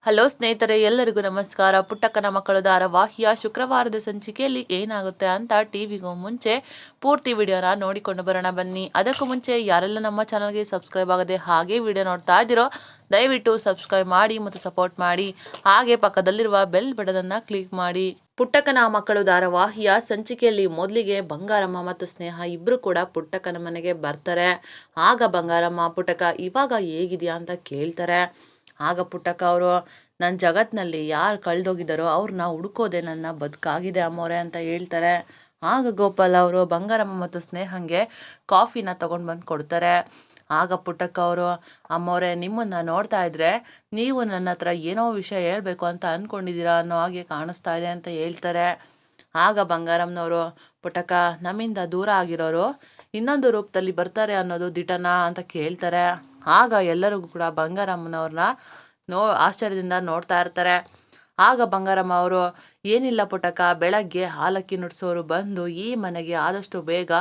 Hello ಸ್ನೇಹಿತರೆ, ಎಲ್ಲರಿಗೂ ನಮಸ್ಕಾರ. ಪುಟ್ಟಕ್ಕನ ಮಕ್ಕಳು ಧಾರಾವಾಹಿಯ ಶುಕ್ರವಾರದ ಸಂಚಿಕೆಯಲ್ಲಿ ಏನಾಗುತ್ತೆ ಅಂತ ಟಿವಿಗೂ ಮುಂಚೆ ಪೂರ್ತಿ ವಿಡಿಯೋನ ನೋಡಿಕೊಂಡು ಬರೋಣ ಬನ್ನಿ. ಅದಕ್ಕೂ ಮುಂಚೆ ಯಾರೆಲ್ಲ ನಮ್ಮ ಚಾನಲ್ಗೆ ಸಬ್ಸ್ಕ್ರೈಬ್ ಆಗದೆ ಹಾಗೆ ವಿಡಿಯೋ ನೋಡ್ತಾ ಇದ್ದೀರೋ ದಯವಿಟ್ಟು ಸಬ್ಸ್ಕ್ರೈಬ್ ಮಾಡಿ ಮತ್ತು ಸಪೋರ್ಟ್ ಮಾಡಿ. ಹಾಗೆ ಪಕ್ಕದಲ್ಲಿರುವ ಬೆಲ್ ಬಟನನ್ನು ಕ್ಲಿಕ್ ಮಾಡಿ. ಪುಟ್ಟಕ್ಕನ ಮಕ್ಕಳು ಧಾರಾವಾಹಿಯ ಸಂಚಿಕೆಯಲ್ಲಿ ಮೊದಲಿಗೆ ಬಂಗಾರಮ್ಮ ಮತ್ತು ಸ್ನೇಹ ಇಬ್ಬರು ಕೂಡ ಪುಟ್ಟಕ್ಕನ ಮನೆಗೆ ಬರ್ತಾರೆ. ಆಗ ಬಂಗಾರಮ್ಮ ಪುಟ್ಟಕ್ಕ ಇವಾಗ ಹೇಗಿದೆಯಾ ಅಂತ ಕೇಳ್ತಾರೆ. ಆಗ ಪುಟ್ಟಕ್ಕ ಅವರು ನನ್ನ ಜಗತ್ತಿನಲ್ಲಿ ಯಾರು ಕಳೆದೋಗಿದ್ದಾರೋ ಅವ್ರನ್ನ ಹುಡುಕೋದೆ ನನ್ನ ಬದುಕಾಗಿದೆ ಅಮ್ಮೋರೆ ಅಂತ ಹೇಳ್ತಾರೆ. ಆಗ ಗೋಪಾಲ್ ಅವರು ಬಂಗಾರಮ್ಮ ಮತ್ತು ಸ್ನೇಹಂಗೆ ಕಾಫಿನ ತೊಗೊಂಡು ಬಂದು ಕೊಡ್ತಾರೆ. ಆಗ ಪುಟ್ಟಕ್ಕ ಅವರು, ಅಮ್ಮೋರೆ ನಿಮ್ಮನ್ನು ನೋಡ್ತಾ ಇದ್ರೆ ನೀವು ನನ್ನ ಹತ್ರ ಏನೋ ವಿಷಯ ಹೇಳಬೇಕು ಅಂತ ಅಂದ್ಕೊಂಡಿದ್ದೀರಾ ಅನ್ನೋ ಹಾಗೆ ಕಾಣಿಸ್ತಾ ಇದೆ ಅಂತ ಹೇಳ್ತಾರೆ. ಆಗ ಬಂಗಾರಮ್ಮನವರು, ಪುಟ್ಟಕ್ಕ ನಮ್ಮಿಂದ ದೂರ ಆಗಿರೋರು ಇನ್ನೊಂದು ರೂಪದಲ್ಲಿ ಬರ್ತಾರೆ ಅನ್ನೋದು ದಿಟನಾ ಅಂತ ಕೇಳ್ತಾರೆ. ಆಗ ಎಲ್ಲರಿಗೂ ಕೂಡ ಬಂಗಾರಮ್ಮನವ್ರನ್ನ ಆಶ್ಚರ್ಯದಿಂದ ನೋಡ್ತಾ ಇರ್ತಾರೆ. ಆಗ ಬಂಗಾರಮ್ಮ ಅವರು, ಏನಿಲ್ಲ ಪುಟ್ಟಕ್ಕ, ಬೆಳಗ್ಗೆ ಹಾಲಕ್ಕಿ ನುಡ್ಸೋರು ಬಂದು ಈ ಮನೆಗೆ ಆದಷ್ಟು ಬೇಗ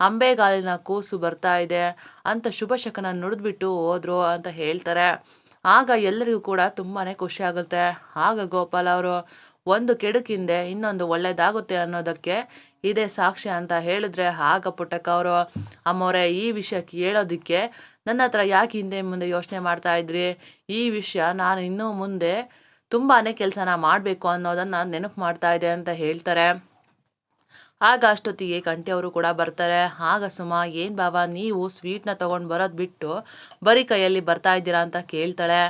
ಅಂಬೆಗಾಲಿನ ಕೂಸು ಬರ್ತಾ ಇದೆ ಅಂತ ಶುಭ ಶಕನ ನುಡಿದ್ಬಿಟ್ಟು ಹೋದ್ರು ಅಂತ ಹೇಳ್ತಾರೆ. ಆಗ ಎಲ್ಲರಿಗೂ ಕೂಡ ತುಂಬಾ ಖುಷಿ ಆಗುತ್ತೆ. ಆಗ ಗೋಪಾಲ್ ಅವರು, ಒಂದು ಕೆಡುಕಿಂದೆ ಇನ್ನೊಂದು ಒಳ್ಳೇದಾಗುತ್ತೆ ಅನ್ನೋದಕ್ಕೆ ಇದೇ ಸಾಕ್ಷಿ ಅಂತ ಹೇಳಿದ್ರೆ, ಆಗ ಪುಟ್ಟಕ್ಕ ಅವರು, ಅಮ್ಮೋರೆ ಈ ವಿಷಯಕ್ಕೆ ಹೇಳೋದಕ್ಕೆ ನನ್ನ ಹತ್ರ ಯಾಕೆ ಹಿಂದೆ ಮುಂದೆ ಯೋಚನೆ ಮಾಡ್ತಾ ಇದ್ರಿ? ಈ ವಿಷಯ ನಾನು ಇನ್ನೂ ಮುಂದೆ ತುಂಬಾ ಕೆಲಸನ ಮಾಡಬೇಕು ಅನ್ನೋದನ್ನು ನೆನಪು ಮಾಡ್ತಾ ಇದೆ ಅಂತ ಹೇಳ್ತಾರೆ. ಆಗ ಅಷ್ಟೊತ್ತಿಗೆ ಕಂಠಿಯವರು ಕೂಡ ಬರ್ತಾರೆ. ಆಗ ಸುಮಾ, ಏನು ಬಾಬಾ ನೀವು ಸ್ವೀಟ್ನ ತೊಗೊಂಡು ಬರೋದು ಬಿಟ್ಟು ಬರೀ ಕೈಯಲ್ಲಿ ಬರ್ತಾ ಇದ್ದೀರಾ ಅಂತ ಕೇಳ್ತಾಳೆ.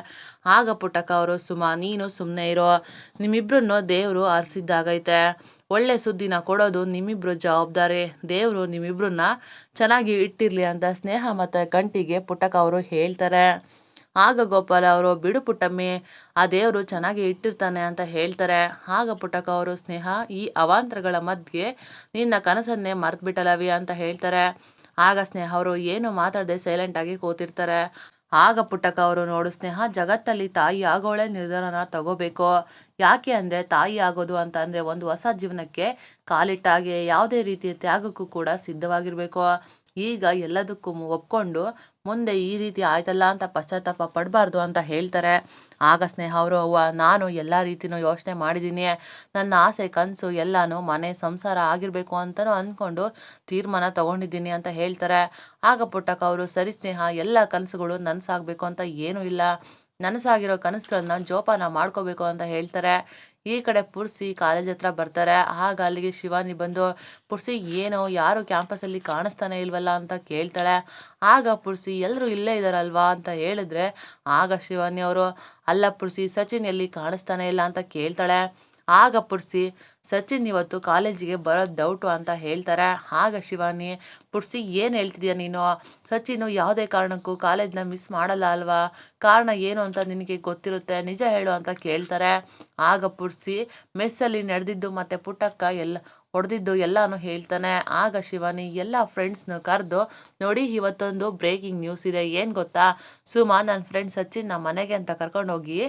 ಆಗ ಪುಟ್ಟಕ್ಕ ಅವರು, ಸುಮಾ ನೀನು ಸುಮ್ಮನೆ ಇರೋ, ನಿಮ್ಮಿಬ್ರನ್ನು ದೇವರು ಆರಿಸಿದ್ದಾಗೈತೆ. ಒಳ್ಳೆ ಸುದ್ದಿನ ಕೊಡೋದು ನಿಮ್ಮಿಬ್ರು ಜವಾಬ್ದಾರಿ. ದೇವರು ನಿಮ್ಮಿಬ್ರನ್ನ ಚೆನ್ನಾಗಿ ಇಟ್ಟಿರಲಿ ಅಂತ ಸ್ನೇಹ ಮತ್ತು ಕಂಠಿಗೆ ಪುಟ್ಟಕ್ಕ ಅವರು ಹೇಳ್ತಾರೆ. ಆಗ ಗೋಪಾಲ ಅವರು, ಬಿಡು ಪುಟ್ಟಮ್ಮಿ, ಆ ದೇವರು ಚೆನ್ನಾಗಿ ಇಟ್ಟಿರ್ತಾನೆ ಅಂತ ಹೇಳ್ತಾರೆ. ಆಗ ಪುಟ್ಟಕ್ಕ ಅವರು, ಸ್ನೇಹ ಈ ಅವಾಂತರಗಳ ಮಧ್ಯೆ ನಿನ್ನ ಕನಸನ್ನೇ ಮರೆತುಬಿಟ್ಟಲವಿ ಅಂತ ಹೇಳ್ತಾರೆ. ಆಗ ಸ್ನೇಹ ಅವರು ಏನು ಮಾತಾಡದೆ ಸೈಲೆಂಟಾಗಿ ಕೂತಿರ್ತಾರೆ. ಆಗ ಪುಟ್ಟಕ್ಕ ಅವರು, ನೋಡು ಸ್ನೇಹ, ಜಗತ್ತಲ್ಲಿ ತಾಯಿ ಆಗೋಳೆ ನಿರ್ಧಾರನ ತಗೋಬೇಕು. ಯಾಕೆ ಅಂದರೆ ತಾಯಿ ಆಗೋದು ಅಂತ ಅಂದರೆ ಒಂದು ಹೊಸ ಜೀವನಕ್ಕೆ ಕಾಲಿಟ್ಟಾಗೆ, ಯಾವುದೇ ರೀತಿಯ ತ್ಯಾಗಕ್ಕೂ ಕೂಡ ಸಿದ್ಧವಾಗಿರಬೇಕು. ಈಗ ಎಲ್ಲದಕ್ಕೂ ಒಪ್ಕೊಂಡು ಮುಂದೆ ಈ ರೀತಿ ಆಯ್ತಲ್ಲ ಅಂತ ಪಶ್ಚಾತ್ತಾಪ ಪಡಬಾರ್ದು ಅಂತ ಹೇಳ್ತಾರೆ. ಆಗ ಸ್ನೇಹ ಅವರು, ಅವ್ವ ನಾನು ಎಲ್ಲ ರೀತಿಯೂ ಯೋಚನೆ ಮಾಡಿದ್ದೀನಿ. ನನ್ನ ಆಸೆ ಕನಸು ಎಲ್ಲನೂ ಮನೆ ಸಂಸಾರ ಆಗಿರಬೇಕು ಅಂತಲೂ ಅಂದ್ಕೊಂಡು ತೀರ್ಮಾನ ತಗೊಂಡಿದ್ದೀನಿ ಅಂತ ಹೇಳ್ತಾರೆ. ಆಗ ಪುಟ್ಟಕ್ಕ ಅವರು, ಸರಿ ಸ್ನೇಹ, ಎಲ್ಲ ಕನಸುಗಳು ನನಸಾಗಬೇಕು ಅಂತ ಏನೂ ಇಲ್ಲ. ನನಸಾಗಿರೋ ಕನಸುಗಳನ್ನ ಜೋಪಾನ ಮಾಡ್ಕೋಬೇಕು ಅಂತ ಹೇಳ್ತಾರೆ. ಈ ಕಡೆ ಪುರ್ಸಿ ಕಾಲೇಜ್ ಹತ್ರ ಬರ್ತಾರೆ. ಆಗ ಅಲ್ಲಿಗೆ ಶಿವಾನಿ ಬಂದು, ಪುರ್ಸಿ ಏನು ಯಾರು ಕ್ಯಾಂಪಸಲ್ಲಿ ಕಾಣಿಸ್ತಾನೆ ಇಲ್ವಲ್ಲ ಅಂತ ಕೇಳ್ತಾಳೆ. ಆಗ ಪುರ್ಸಿ ಎಲ್ಲರೂ ಇಲ್ಲೇ ಇದ್ದಾರಲ್ವಾ ಅಂತ ಹೇಳಿದ್ರೆ, ಆಗ ಶಿವಾನಿ ಅವರು, ಅಲ್ಲ ಪುರ್ಸಿ ಸಚಿನ್ ಎಲ್ಲಿ ಕಾಣಿಸ್ತಾನೆ ಇಲ್ಲ ಅಂತ ಕೇಳ್ತಾಳೆ. ಆಗ ಪುರ್ಸಿ, ಸಚಿನ್ ಇವತ್ತು ಕಾಲೇಜಿಗೆ ಬರೋದು ಡೌಟು ಅಂತ ಹೇಳ್ತಾರೆ. ಆಗ ಶಿವಾನಿ, ಪುರ್ಸಿ ಏನು ಹೇಳ್ತಿದ್ಯಾ ನೀನು? ಸಚಿನು ಯಾವುದೇ ಕಾರಣಕ್ಕೂ ಕಾಲೇಜ್ನ ಮಿಸ್ ಮಾಡಲ್ಲ ಅಲ್ವಾ? ಕಾರಣ ಏನು ಅಂತ ನಿನಗೆ ಗೊತ್ತಿರುತ್ತೆ, ನಿಜ ಹೇಳು ಅಂತ ಕೇಳ್ತಾರೆ. ಆಗ ಪುರ್ಸಿ ಮೆಸ್ಸಲ್ಲಿ ನಡೆದಿದ್ದು ಮತ್ತು ಪುಟ್ಟಕ್ಕ ಎಲ್ಲ ಹೊಡೆದಿದ್ದು ಎಲ್ಲನೂ ಹೇಳ್ತಾನೆ. ಆಗ ಶಿವಾನಿ ಎಲ್ಲ ಫ್ರೆಂಡ್ಸ್ನ ಕರೆದು, ನೋಡಿ ಇವತ್ತೊಂದು ಬ್ರೇಕಿಂಗ್ ನ್ಯೂಸ್ ಇದೆ, ಏನು ಗೊತ್ತಾ? ಸುಮಾ ನನ್ನ ಫ್ರೆಂಡ್ ಸಚಿನ್ ನಮ್ಮ ಮನೆಗೆ ಅಂತ ಕರ್ಕೊಂಡೋಗಿ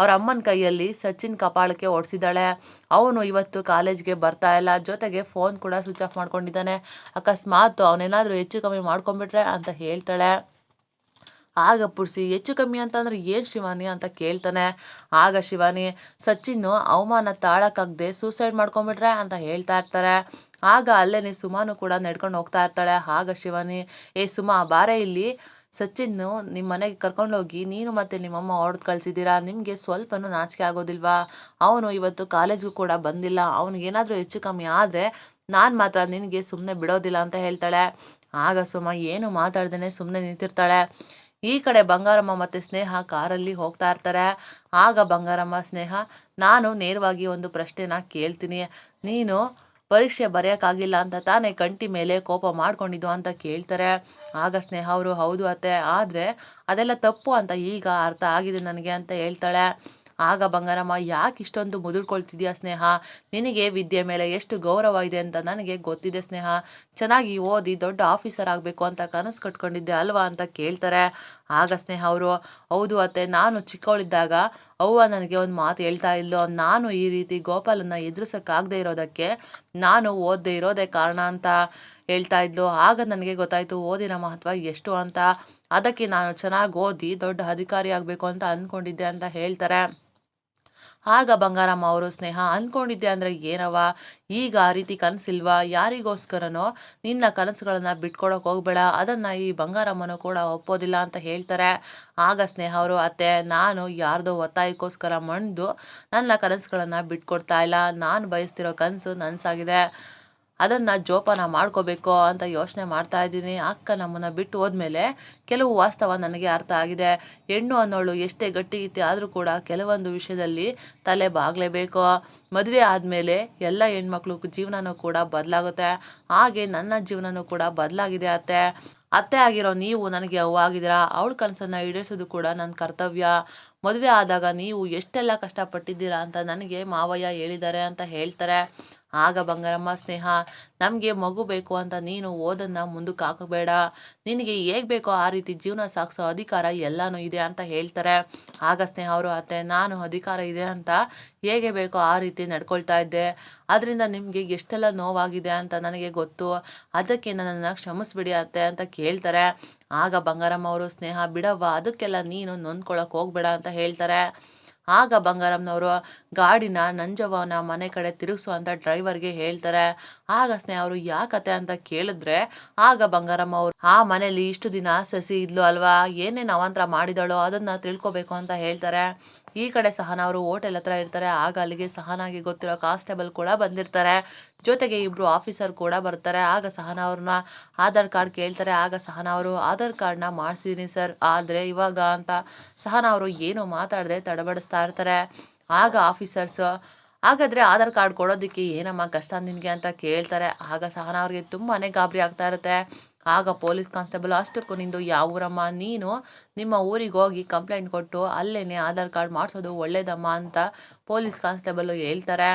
ಅವ್ರ ಅಮ್ಮನ ಕೈಯಲ್ಲಿ ಸಚಿನ್ ಕಪಾಳಕ್ಕೆ ಹೊಡೆಸಿದ್ದಾಳೆ. ಅವನು ಇವತ್ತು ಕಾಲೇಜ್ಗೆ ಬರ್ತಾ ಇಲ್ಲ, ಜೊತೆಗೆ ಫೋನ್ ಕೂಡ ಸ್ವಿಚ್ ಆಫ್ ಮಾಡ್ಕೊಂಡಿದ್ದಾನೆ. ಅಕಸ್ಮಾತ್ ಅವನೇನಾದರೂ ಹೆಚ್ಚು ಕಮ್ಮಿ ಮಾಡ್ಕೊಂಬಿಟ್ರೆ ಅಂತ ಹೇಳ್ತಾಳೆ. ಆಗ ಪುರ್ಸಿ, ಹೆಚ್ಚು ಕಮ್ಮಿ ಅಂತಂದ್ರೆ ಏನು ಶಿವಾನಿ ಅಂತ ಕೇಳ್ತಾನೆ. ಆಗ ಶಿವಾನಿ, ಸಚಿನ್ನು ಅವಮಾನ ತಾಳಕ್ಕಾಗದೆ ಸೂಸೈಡ್ ಮಾಡ್ಕೊಂಬಿಟ್ರೆ ಅಂತ ಹೇಳ್ತಾ ಇರ್ತಾರೆ. ಆಗ ಅಲ್ಲೇನೆ ಸುಮಾನು ಕೂಡ ನಡ್ಕೊಂಡು ಹೋಗ್ತಾ ಇರ್ತಾಳೆ. ಆಗ ಶಿವಾನಿ, ಏ ಸುಮಾ ಬಾರೆ ಇಲ್ಲಿ, ಸಚಿನ್ನು ನಿಮ್ಮ ಮನೆಗೆ ಕರ್ಕೊಂಡೋಗಿ ನೀನು ಮತ್ತು ನಿಮ್ಮಮ್ಮ ಹೊಡೆದು ಕಳಿಸಿದ್ದೀರಾ, ನಿಮಗೆ ಸ್ವಲ್ಪನೂ ನಾಚಿಕೆ ಆಗೋದಿಲ್ವಾ? ಅವನು ಇವತ್ತು ಕಾಲೇಜ್ಗೂ ಕೂಡ ಬಂದಿಲ್ಲ, ಅವನಿಗೇನಾದರೂ ಹೆಚ್ಚು ಕಮ್ಮಿ ಆದರೆ ನಾನು ಮಾತ್ರ ನಿನಗೆ ಸುಮ್ಮನೆ ಬಿಡೋದಿಲ್ಲ ಅಂತ ಹೇಳ್ತಾಳೆ. ಆಗ ಸುಮ ಏನು ಮಾತಾಡ್ದೇ ಸುಮ್ಮನೆ ನಿಂತಿರ್ತಾಳೆ. ಈ ಕಡೆ ಬಂಗಾರಮ್ಮ ಮತ್ತು ಸ್ನೇಹ ಕಾರಲ್ಲಿ ಹೋಗ್ತಾ ಇರ್ತಾರೆ. ಆಗ ಬಂಗಾರಮ್ಮ, ಸ್ನೇಹ ನಾನು ನೇರವಾಗಿ ಒಂದು ಪ್ರಶ್ನೆನ ಕೇಳ್ತೀನಿ, ನೀನು ಪರೀಕ್ಷೆ ಬರೆಯೋಕ್ಕಾಗಿಲ್ಲ ಅಂತ ತಾನೇ ಕಂಠಿ ಮೇಲೆ ಕೋಪ ಮಾಡ್ಕೊಂಡಿದ್ದು ಅಂತ ಕೇಳ್ತಾರೆ. ಆಗ ಸ್ನೇಹ ಅವರು, ಹೌದು ಅತ್ತೆ, ಆದರೆ ಅದೆಲ್ಲ ತಪ್ಪು ಅಂತ ಈಗ ಅರ್ಥ ಆಗಿದೆ ನನಗೆ ಅಂತ ಹೇಳ್ತಾಳೆ. ಆಗ ಬಂಗಾರಮ್ಮ, ಯಾಕೆ ಇಷ್ಟೊಂದು ಮುದುರ್ಕೊಳ್ತಿದ್ಯಾ ಸ್ನೇಹ? ನಿನಗೆ ವಿದ್ಯೆ ಮೇಲೆ ಎಷ್ಟು ಗೌರವ ಇದೆ ಅಂತ ನನಗೆ ಗೊತ್ತಿದೆ ಸ್ನೇಹ. ಚೆನ್ನಾಗಿ ಓದಿ ದೊಡ್ಡ ಆಫೀಸರ್ ಆಗಬೇಕು ಅಂತ ಕನಸು ಕಟ್ಕೊಂಡಿದ್ದೆ ಅಲ್ವಾ ಅಂತ ಕೇಳ್ತಾರೆ. ಆಗ ಸ್ನೇಹ ಅವರು, ಹೌದು ಅತ್ತೆ, ನಾನು ಚಿಕ್ಕವಳಿದ್ದಾಗ ಅವ್ವ ನನಗೆ ಒಂದು ಮಾತು ಹೇಳ್ತಾ ಇಲ್ಲೋ, ನಾನು ಈ ರೀತಿ ಗೋಪಾಲನ್ನ ಎದುರಿಸೋಕ್ಕಾಗದೇ ಇರೋದಕ್ಕೆ ನಾನು ಓದದೇ ಇರೋದೇ ಕಾರಣ ಅಂತ ಹೇಳ್ತಾ ಇದ್ಲು. ಆಗ ನನಗೆ ಗೊತ್ತಾಯಿತು ಓದಿನ ಮಹತ್ವ ಎಷ್ಟು ಅಂತ. ಅದಕ್ಕೆ ನಾನು ಚೆನ್ನಾಗಿ ಓದಿ ದೊಡ್ಡ ಅಧಿಕಾರಿ ಆಗಬೇಕು ಅಂತ ಅಂದ್ಕೊಂಡಿದ್ದೆ ಅಂತ ಹೇಳ್ತಾರೆ. ಆಗ ಬಂಗಾರಮ್ಮ ಅವರು, ಸ್ನೇಹ ಅಂದ್ಕೊಂಡಿದ್ದೆ ಅಂದರೆ ಏನವ, ಈಗ ಆ ರೀತಿ ಕನಸಿಲ್ವಾ, ಯಾರಿಗೋಸ್ಕರನೋ ನಿನ್ನ ಕನಸುಗಳನ್ನು ಬಿಟ್ಕೊಡೋಕೆ ಹೋಗ್ಬೇಡ, ಅದನ್ನು ಈ ಬಂಗಾರಮ್ಮನೂ ಕೂಡ ಒಪ್ಪೋದಿಲ್ಲ ಅಂತ ಹೇಳ್ತಾರೆ. ಆಗ ಸ್ನೇಹ ಅವರು, ಅತ್ತೆ ನಾನು ಯಾರ್ದೋ ಒತ್ತಾಯಕ್ಕೋಸ್ಕರ ಮಣಿದು ನನ್ನ ಕನಸುಗಳನ್ನು ಬಿಟ್ಕೊಡ್ತಾ ಇಲ್ಲ, ನಾನು ಬಯಸ್ತಿರೋ ಕನಸು ನನಸಾಗಿದೆ, ಅದನ್ನು ಜೋಪಾನ ಮಾಡ್ಕೋಬೇಕು ಅಂತ ಯೋಚನೆ ಮಾಡ್ತಾ ಇದ್ದೀನಿ. ಅಕ್ಕ ನಮ್ಮನ್ನು ಬಿಟ್ಟು ಹೋದ್ಮೇಲೆ ಕೆಲವು ವಾಸ್ತವ ನನಗೆ ಅರ್ಥ ಆಗಿದೆ. ಹೆಣ್ಣು ಅನ್ನೋಳು ಎಷ್ಟೇ ಗಟ್ಟಿಗಿತ್ತಿ ಆದರೂ ಕೂಡ ಕೆಲವೊಂದು ವಿಷಯದಲ್ಲಿ ತಲೆ ಬಾಗಲೇಬೇಕು. ಮದುವೆ ಆದಮೇಲೆ ಎಲ್ಲ ಹೆಣ್ಮಕ್ಳು ಜೀವನನೂ ಕೂಡ ಬದಲಾಗುತ್ತೆ. ಹಾಗೆ ನನ್ನ ಜೀವನನೂ ಕೂಡ ಬದಲಾಗಿದೆ ಅತ್ತೆ. ಅತ್ತೆ ಆಗಿರೋ ನೀವು ನನಗೆ ಅವ್ವ ಆಗಿದ್ದೀರಾ, ಅವಳ ಕನಸನ್ನು ಈಡೇರಿಸೋದು ಕೂಡ ನನ್ನ ಕರ್ತವ್ಯ. ಮದುವೆ ಆದಾಗ ನೀವು ಎಷ್ಟೆಲ್ಲ ಕಷ್ಟಪಟ್ಟಿದ್ದೀರಾ ಅಂತ ನನಗೆ ಮಾವಯ್ಯ ಹೇಳಿದ್ದಾರೆ ಅಂತ ಹೇಳ್ತಾರೆ. ಆಗ ಬಂಗಾರಮ್ಮ, ಸ್ನೇಹ ನಮಗೆ ಮಗು ಬೇಕು ಅಂತ ನೀನು ಓದನ್ನು ಮುಂದಕ್ಕೆ ಹಾಕಬೇಡ, ನಿನಗೆ ಹೇಗೆ ಬೇಕೋ ಆ ರೀತಿ ಜೀವನ ಸಾಗಿಸೋ ಅಧಿಕಾರ ಎಲ್ಲನೂ ಇದೆ ಅಂತ ಹೇಳ್ತಾರೆ. ಆಗ ಸ್ನೇಹ ಅವರು, ಅತ್ತೆ ನಾನು ಅಧಿಕಾರ ಇದೆ ಅಂತ ಹೇಗೆ ಬೇಕೋ ಆ ರೀತಿ ನಡ್ಕೊಳ್ತಾ ಇದ್ದೆ, ಅದರಿಂದ ನಿಮಗೆ ಎಷ್ಟೆಲ್ಲ ನೋವಾಗಿದೆ ಅಂತ ನನಗೆ ಗೊತ್ತು, ಅದಕ್ಕೆ ನನ್ನನ್ನು ಕ್ಷಮಿಸ್ಬಿಡಿ ಅತ್ತೆ ಅಂತ ಕೇಳ್ತಾರೆ. ಆಗ ಬಂಗಾರಮ್ಮ ಅವರು, ಸ್ನೇಹ ಬಿಡವ್ವ, ಅದಕ್ಕೆಲ್ಲ ನೀನು ನೊಂದ್ಕೊಳಕ್ಕೆ ಹೋಗ್ಬೇಡ ಅಂತ ಹೇಳ್ತಾರೆ. ಆಗ ಬಂಗಾರಮ್ಮನವರು ಗಾಡಿನ ನಂಜವ್ವನ ಮನೆ ಕಡೆ ತಿರುಗಿಸು ಅಂತ ಡ್ರೈವರ್ಗೆ ಹೇಳ್ತಾರೆ. ಆಗ ಸ್ನೇಹ ಅವರು ಯಾಕತ್ತೆ ಅಂತ ಕೇಳಿದ್ರೆ, ಆಗ ಬಂಗಾರಮ್ಮ ಅವರು, ಆ ಮನೇಲಿ ಇಷ್ಟು ದಿನ ಸಸಿ ಇದ್ಲು ಅಲ್ವಾ, ಏನೇನು ಅವಾಂತರ ಮಾಡಿದಳೋ ಅದನ್ನ ತಿಳ್ಕೊಬೇಕು ಅಂತ ಹೇಳ್ತಾರೆ. ಈ ಕಡೆ ಸಹನಾ ಅವರು ಹೋಟೆಲ್ ಹತ್ರ ಇರ್ತಾರೆ. ಆಗ ಅಲ್ಲಿಗೆ ಸಹನಾಗೆ ಗೊತ್ತಿರೋ ಕಾನ್ಸ್ಟೇಬಲ್ ಕೂಡ ಬಂದಿರ್ತಾರೆ, ಜೊತೆಗೆ ಇಬ್ರು ಆಫೀಸರ್ ಕೂಡ ಬರ್ತಾರೆ. ಆಗ ಸಹನಾ ಅವ್ರನ್ನ ಆಧಾರ್ ಕಾರ್ಡ್ ಕೇಳ್ತಾರೆ. ಆಗ ಸಹನಾ ಅವರು, ಆಧಾರ್ ಕಾರ್ಡ್ನ ಮಾಡಿಸಿದೀನಿ ಸರ್, ಆದರೆ ಇವಾಗ ಅಂತ ಸಹನಾ ಅವರು ಏನು ಮಾತಾಡದೆ ತಡಬಡಿಸ್ತಾ ಇರ್ತಾರೆ. ಆಗ ಆಫೀಸರ್ಸ್, ಹಾಗಾದರೆ ಆಧಾರ್ ಕಾರ್ಡ್ ಕೊಡೋದಕ್ಕೆ ಏನಮ್ಮ ಕಷ್ಟ ನಿನಗೆ ಅಂತ ಕೇಳ್ತಾರೆ. ಆಗ ಸಹನಾ ಅವ್ರಿಗೆ ತುಂಬಾ ಗಾಬರಿ ಆಗ್ತಾ ಇರುತ್ತೆ. ಆಗ ಪೊಲೀಸ್ ಕಾನ್ಸ್ಟೇಬಲ್, ಅಷ್ಟಕ್ಕೂ ನಿಂದು ಯಾವ ಊರಮ್ಮ, ನೀನು ನಿಮ್ಮ ಊರಿಗೆ ಹೋಗಿ ಕಂಪ್ಲೇಂಟ್ ಕೊಟ್ಟು ಅಲ್ಲೇನೆ ಆಧಾರ್ ಕಾರ್ಡ್ ಮಾಡಿಸೋದು ಒಳ್ಳೇದಮ್ಮ ಅಂತ ಪೊಲೀಸ್ ಕಾನ್ಸ್ಟೇಬಲ್ ಹೇಳ್ತಾರೆ.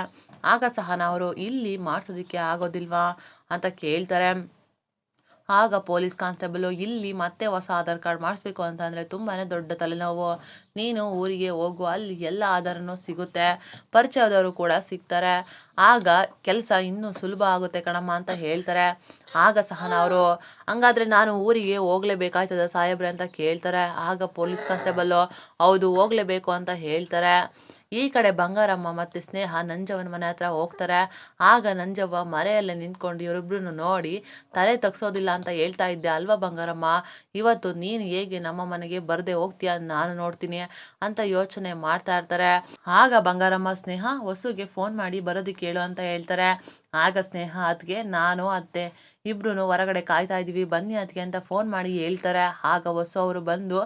ಆಗ ಸಹನಾ ಅವರು, ಇಲ್ಲಿ ಮಾಡಿಸೋದಕ್ಕೆ ಆಗೋದಿಲ್ವಾ ಅಂತ ಕೇಳ್ತಾರೆ. ಆಗ ಪೊಲೀಸ್ ಕಾನ್ಸ್ಟೇಬಲು, ಇಲ್ಲಿ ಮತ್ತೆ ಹೊಸ ಆಧಾರ್ ಕಾರ್ಡ್ ಮಾಡಿಸ್ಬೇಕು ಅಂತ ಅಂದರೆ ತುಂಬಾ ದೊಡ್ಡ ತಲೆನೋವು, ನೀನು ಊರಿಗೆ ಹೋಗು, ಅಲ್ಲಿ ಎಲ್ಲ ಆಧಾರನೂ ಸಿಗುತ್ತೆ, ಪರಿಚಯದವರು ಕೂಡ ಸಿಗ್ತಾರೆ, ಆಗ ಕೆಲಸ ಇನ್ನೂ ಸುಲಭ ಆಗುತ್ತೆ ಕಣಮ್ಮ ಅಂತ ಹೇಳ್ತಾರೆ. ಆಗ ಸಹನಾ ಅವರು, ಹಂಗಾದ್ರೆ ನಾನು ಊರಿಗೆ ಹೋಗ್ಲೇಬೇಕಾಯ್ತದ ಸಾಹೇಬ್ರೆ ಅಂತ ಕೇಳ್ತಾರೆ. ಆಗ ಪೊಲೀಸ್ ಕಾನ್ಸ್ಟೇಬಲ್ಲು, ಹೌದು ಹೋಗ್ಲೇಬೇಕು ಅಂತ ಹೇಳ್ತಾರೆ. ಈ ಕಡೆ ಬಂಗಾರಮ್ಮ ಮತ್ತು ಸ್ನೇಹ ನಂಜವ್ವನ ಮನೆ ಹತ್ರ ಹೋಗ್ತಾರೆ. ಆಗ ನಂಜವ್ವ ಮರೆಯಲ್ಲೇ ನಿಂತ್ಕೊಂಡು ಇವರಿಬ್ರು ನೋಡಿ, ತಲೆ ತಗ್ಸೋದಿಲ್ಲ ಅಂತ ಹೇಳ್ತಾ ಇದ್ದೆ ಅಲ್ವಾ ಬಂಗಾರಮ್ಮ, ಇವತ್ತು ನೀನು ಹೇಗೆ ನಮ್ಮ ಮನೆಗೆ ಬರದೆ ಹೋಗ್ತೀಯ ನಾನು ನೋಡ್ತೀನಿ ಅಂತ ಯೋಚನೆ ಮಾಡ್ತಾ ಇರ್ತಾರೆ. ಆಗ ಬಂಗಾರಮ್ಮ, ಸ್ನೇಹ ವಸುಗೆ ಫೋನ್ ಮಾಡಿ ಬರೋದಕ್ಕೆ ಹೇಳು ಅಂತ ಹೇಳ್ತಾರೆ. ಆಗ ಸ್ನೇಹ, ಅದಕ್ಕೆ ನಾನು ಅತ್ತೆ ಇಬ್ರು ಹೊರಗಡೆ ಕಾಯ್ತಾ ಇದ್ದೀವಿ, ಬನ್ನಿ ಅದಕ್ಕೆ ಅಂತ ಫೋನ್ ಮಾಡಿ ಹೇಳ್ತಾರೆ. ಆಗ ವಸು ಅವರು ಬಂದು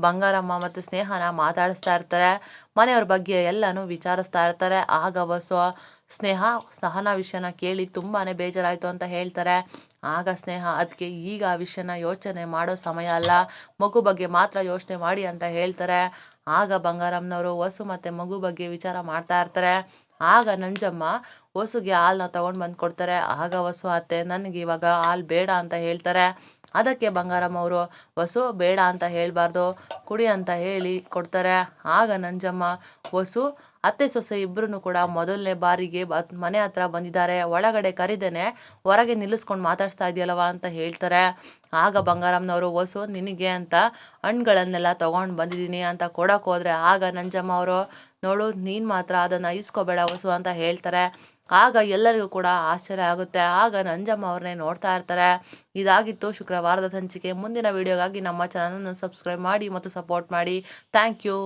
ಬಂಗಾರಮ್ಮ ಮತ್ತು ಸ್ನೇಹನ ಮಾತಾಡಿಸ್ತಾ ಇರ್ತಾರೆ, ಮನೆಯವ್ರ ಬಗ್ಗೆ ಎಲ್ಲನೂ ವಿಚಾರಿಸ್ತಾ ಇರ್ತಾರೆ. ಆಗ ವಸು, ಸ್ನೇಹ ಸಹನಾ ವಿಷಯನ ಕೇಳಿ ತುಂಬಾ ಬೇಜಾರಾಯಿತು ಅಂತ ಹೇಳ್ತಾರೆ. ಆಗ ಸ್ನೇಹ, ಅದಕ್ಕೆ ಈಗ ಆ ವಿಷಯನ ಯೋಚನೆ ಮಾಡೋ ಸಮಯ ಅಲ್ಲ, ಮಗು ಬಗ್ಗೆ ಮಾತ್ರ ಯೋಚನೆ ಮಾಡಿ ಅಂತ ಹೇಳ್ತಾರೆ. ಆಗ ಬಂಗಾರಮ್ಮನವರು ವಸು ಮತ್ತು ಮಗು ಬಗ್ಗೆ ವಿಚಾರ ಮಾಡ್ತಾ ಇರ್ತಾರೆ. ಆಗ ನಂಜಮ್ಮ ವಸುಗೆ ಹಾಲನ್ನ ತೊಗೊಂಡು ಬಂದು ಕೊಡ್ತಾರೆ. ಆಗ ವಸು, ಅತ್ತೆ ನನಗೆ ಇವಾಗ ಹಾಲು ಬೇಡ ಅಂತ ಹೇಳ್ತಾರೆ. ಅದಕ್ಕೆ ಬಂಗಾರಮ್ಮ ಅವರು, ವಸು ಬೇಡ ಅಂತ ಹೇಳಬಾರ್ದು, ಕುಡಿ ಅಂತ ಹೇಳಿ ಕೊಡ್ತಾರೆ. ಆಗ ನಂಜಮ್ಮ, ವಸು ಅತ್ತೆ ಸೊಸೆ ಇಬ್ಬರೂ ಕೂಡ ಮೊದಲನೇ ಬಾರಿಗೆ ಮನೆ ಹತ್ರ ಬಂದಿದ್ದಾರೆ, ಒಳಗಡೆ ಕರಿದೇನೆ ಹೊರಗೆ ನಿಲ್ಲಿಸ್ಕೊಂಡು ಮಾತಾಡ್ಸ್ತಾ ಇದೆಯಲ್ಲವ ಅಂತ ಹೇಳ್ತಾರೆ. ಆಗ ಬಂಗಾರಮ್ಮನವರು, ವಸು ನಿನಗೆ ಅಂತ ಹಣ್ಣುಗಳನ್ನೆಲ್ಲ ತೊಗೊಂಡು ಬಂದಿದ್ದೀನಿ ಅಂತ ಕೊಡೋಕೆ ಹೋದರೆ, ಆಗ ನಂಜಮ್ಮ ಅವರು, ನೋಡು ನೀನು ಮಾತ್ರ ಅದನ್ನು ಇಸ್ಕೋಬೇಡ ವಸು ಅಂತ ಹೇಳ್ತಾರೆ. ಆಗ ಎಲ್ಲರಿಗೂ ಕೂಡ ಆಶ್ಚರ್ಯ ಆಗುತ್ತೆ. ಆಗ ನಂಜಮ್ಮ ಅವ್ರನ್ನೇ ನೋಡ್ತಾ ಇರ್ತಾರೆ. ಇದಾಗಿತ್ತು ಶುಕ್ರವಾರದ ಸಂಚಿಕೆ. ಮುಂದಿನ ವಿಡಿಯೋಗಾಗಿ ನಮ್ಮ ಚಾನಲನ್ನು ಸಬ್ಸ್ಕ್ರೈಬ್ ಮಾಡಿ ಮತ್ತು ಸಪೋರ್ಟ್ ಮಾಡಿ. Thank you.